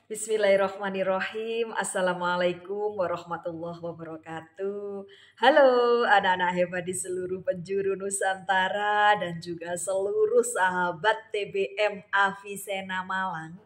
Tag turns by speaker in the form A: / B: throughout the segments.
A: Bismillahirrahmanirrahim. Assalamualaikum warahmatullahi wabarakatuh. Halo anak-anak hebat di seluruh penjuru Nusantara dan juga seluruh sahabat TBM Avicenna Malang.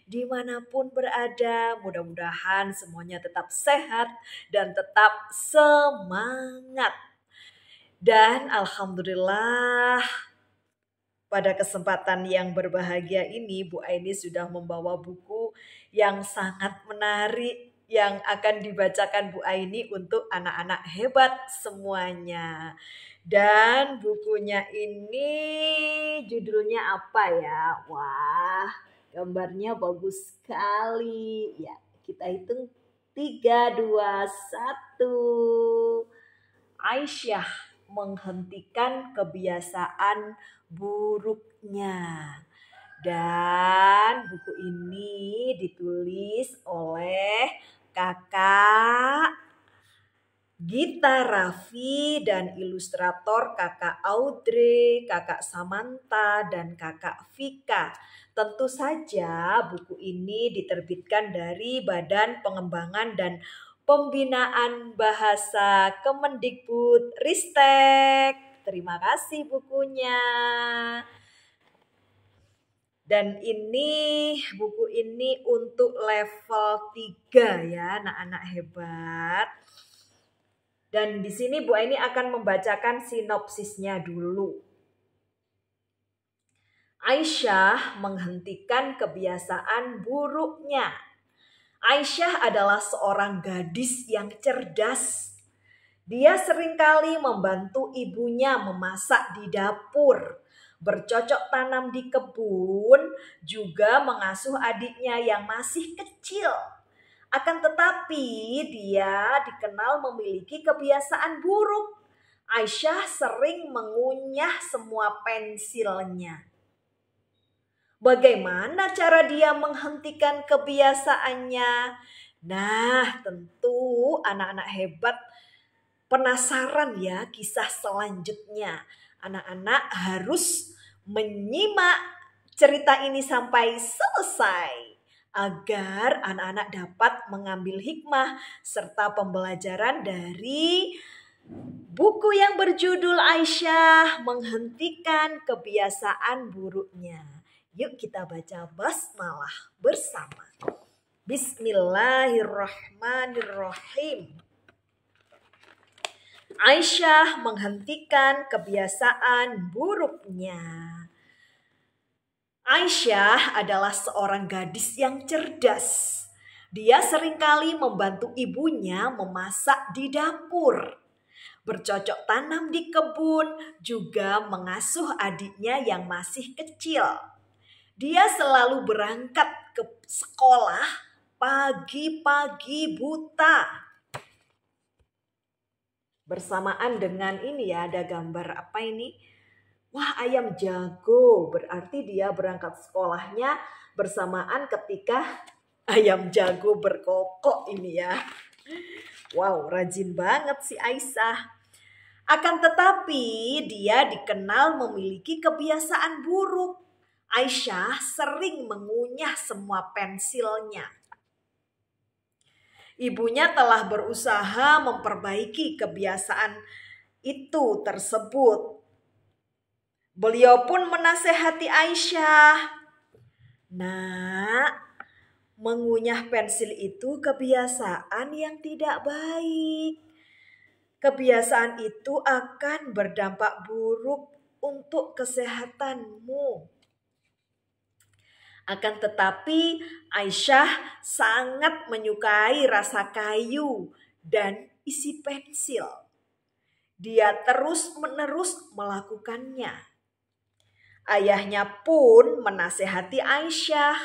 A: Dimanapun berada, mudah-mudahan semuanya tetap sehat dan tetap semangat. Dan Alhamdulillah pada kesempatan yang berbahagia ini, Bu Aini sudah membawa buku yang sangat menarik yang akan dibacakan Bu Aini untuk anak-anak hebat semuanya. Dan bukunya ini judulnya apa ya? Wah, gambarnya bagus sekali. Ya, kita hitung 3, 2, 1. Aisyah menghentikan kebiasaan buruknya. Dan buku ini ditulis oleh kakak Gita Raffi dan ilustrator kakak Audrey, kakak Samantha, dan kakak Vika. Tentu saja buku ini diterbitkan dari Badan Pengembangan dan Pembinaan Bahasa Kemendikbud Ristek. Terima kasih bukunya. Dan buku ini untuk level 3 ya, anak-anak hebat. Dan di sini Bu Aini akan membacakan sinopsisnya dulu. Aisyah menghentikan kebiasaan buruknya. Aisyah adalah seorang gadis yang cerdas. Dia seringkali membantu ibunya memasak di dapur, bercocok tanam di kebun, juga mengasuh adiknya yang masih kecil. Akan tetapi dia dikenal memiliki kebiasaan buruk. Aisyah sering mengunyah semua pensilnya. Bagaimana cara dia menghentikan kebiasaannya? Nah, tentu anak-anak hebat penasaran ya kisah selanjutnya. Anak-anak harus menyimak cerita ini sampai selesai agar anak-anak dapat mengambil hikmah serta pembelajaran dari buku yang berjudul Aisyah menghentikan kebiasaan buruknya. Yuk kita baca basmalah bersama. Bismillahirrahmanirrahim. Aisyah menghentikan kebiasaan buruknya. Aisyah adalah seorang gadis yang cerdas. Dia seringkali membantu ibunya memasak di dapur, bercocok tanam di kebun, juga mengasuh adiknya yang masih kecil. Dia selalu berangkat ke sekolah pagi-pagi buta. Bersamaan dengan ini ya, ada gambar apa ini? Wah, ayam jago. Berarti dia berangkat sekolahnya bersamaan ketika ayam jago berkokok ini ya. Wow, rajin banget si Aisyah. Akan tetapi dia dikenal memiliki kebiasaan buruk. Aisyah sering mengunyah semua pensilnya. Ibunya telah berusaha memperbaiki kebiasaan itu tersebut. Beliau pun menasehati Aisyah, "Nak, mengunyah pensil itu kebiasaan yang tidak baik. Kebiasaan itu akan berdampak buruk untuk kesehatanmu." Akan tetapi Aisyah sangat menyukai rasa kayu dan isi pensil. Dia terus-menerus melakukannya. Ayahnya pun menasehati Aisyah,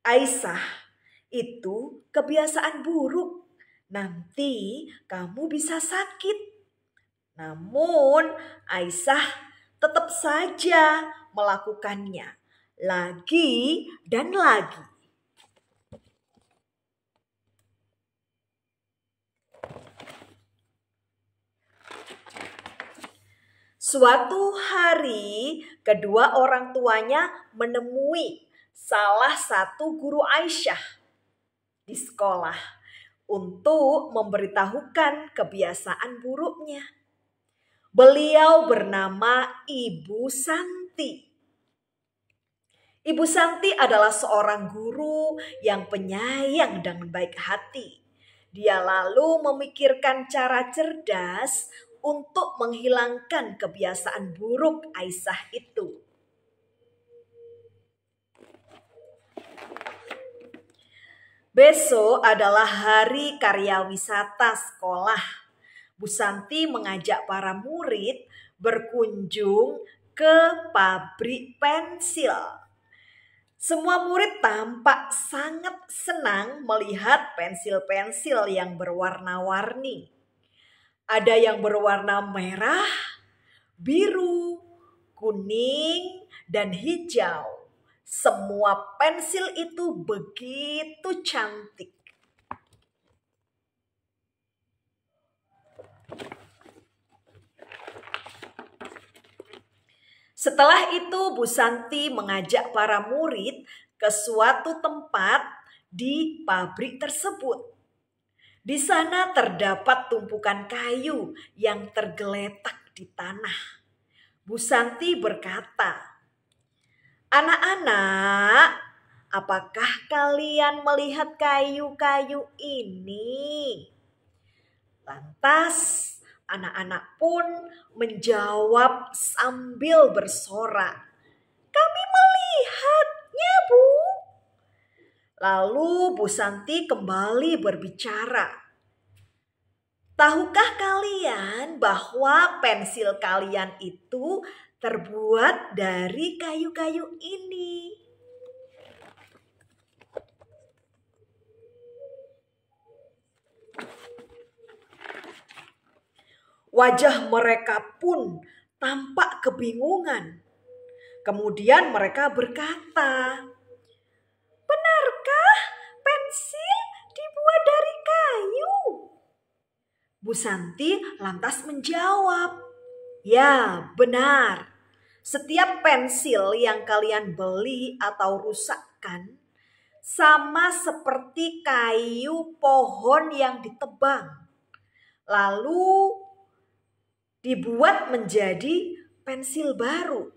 A: "Aisyah, itu kebiasaan buruk. Nanti kamu bisa sakit." Namun Aisyah tetap saja melakukannya lagi dan lagi. Suatu hari kedua orang tuanya menemui salah satu guru Aisyah di sekolah untuk memberitahukan kebiasaan buruknya. Beliau bernama Ibu Santi. Ibu Santi adalah seorang guru yang penyayang dan baik hati. Dia lalu memikirkan cara cerdas untuk menghilangkan kebiasaan buruk Aisyah itu. Besok adalah hari karya wisata sekolah. Bu Santi mengajak para murid berkunjung ke pabrik pensil. Semua murid tampak sangat senang melihat pensil-pensil yang berwarna-warni. Ada yang berwarna merah, biru, kuning, dan hijau. Semua pensil itu begitu cantik. Setelah itu Bu Santi mengajak para murid ke suatu tempat di pabrik tersebut. Di sana terdapat tumpukan kayu yang tergeletak di tanah. Bu Santi berkata, "Anak-anak, apakah kalian melihat kayu-kayu ini?" Lantas anak-anak pun menjawab sambil bersorak, "Kami melihatnya, Bu." Lalu Bu Santi kembali berbicara, "Tahukah kalian bahwa pensil kalian itu terbuat dari kayu-kayu ini?" Wajah mereka pun tampak kebingungan. Kemudian mereka berkata, "Benarkah pensil dibuat dari kayu?" Bu Santi lantas menjawab, "Ya, benar. Setiap pensil yang kalian beli atau rusakkan sama seperti kayu pohon yang ditebang, lalu dibuat menjadi pensil baru."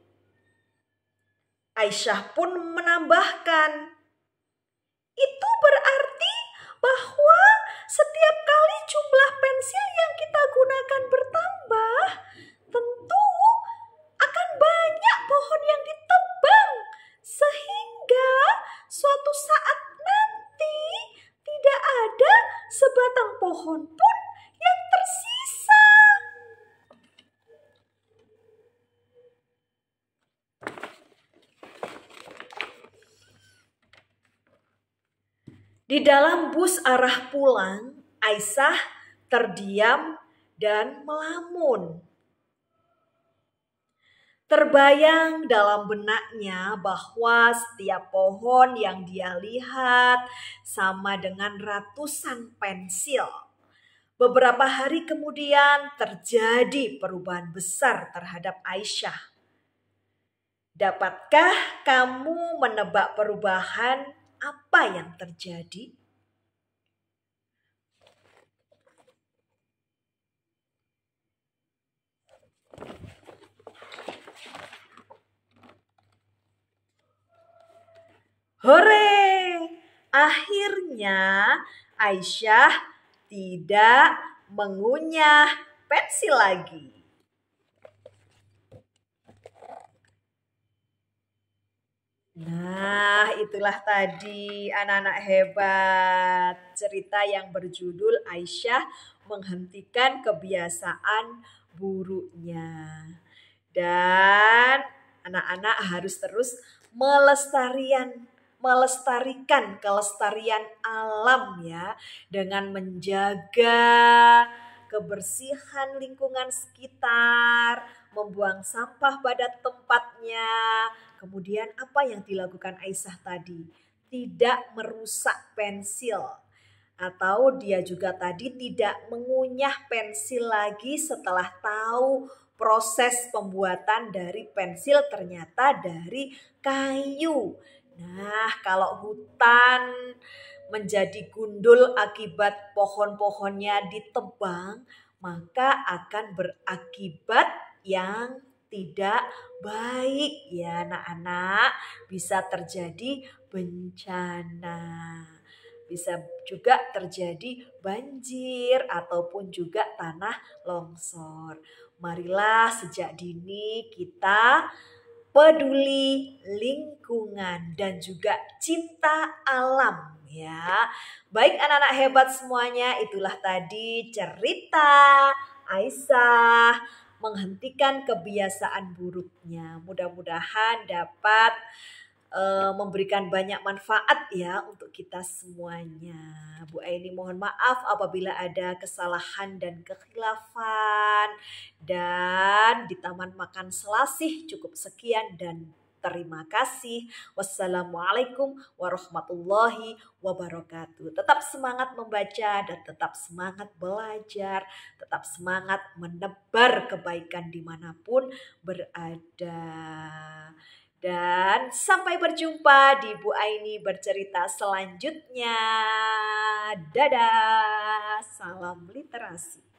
A: Aisyah pun menambahkan, "Itu berarti bahwa setiap kali jumlah pensil yang kita gunakan bertambah, tentu akan banyak pohon yang ditebang, sehingga suatu saat nanti tidak ada sebatang pohon pun yang tersisa." Di dalam bus arah pulang, Aisyah terdiam dan melamun. Terbayang dalam benaknya bahwa setiap pohon yang dia lihat sama dengan ratusan pensil. Beberapa hari kemudian terjadi perubahan besar terhadap Aisyah. Dapatkah kamu menebak perubahan apa yang terjadi? Hore! Akhirnya Aisyah tidak mengunyah pensil lagi. Nah, itulah tadi anak-anak hebat, cerita yang berjudul Aisyah menghentikan kebiasaan buruknya. Dan anak-anak harus terus melestarikan kelestarian alam ya, dengan menjaga kebersihan lingkungan sekitar, membuang sampah pada tempatnya. Kemudian apa yang dilakukan Aisyah tadi? Tidak merusak pensil. Atau dia juga tadi tidak mengunyah pensil lagi setelah tahu proses pembuatan dari pensil ternyata dari kayu. Nah, kalau hutan menjadi gundul akibat pohon-pohonnya ditebang, maka akan berakibat yang tidak baik ya anak-anak. Bisa terjadi bencana. Bisa juga terjadi banjir ataupun juga tanah longsor. Marilah sejak dini kita peduli lingkungan dan juga cinta alam ya. Baik anak-anak hebat semuanya, itulah tadi cerita Aisyah menghentikan kebiasaan buruknya. Mudah-mudahan dapat memberikan banyak manfaat ya untuk kita semuanya. Bu Aini mohon maaf apabila ada kesalahan dan kekhilafan. Dan di Taman Makan Selasih cukup sekian dan terima kasih. Wassalamualaikum warahmatullahi wabarakatuh. Tetap semangat membaca dan tetap semangat belajar. Tetap semangat menebar kebaikan dimanapun berada. Dan sampai berjumpa di Bu Aini bercerita selanjutnya. Dadah, salam literasi.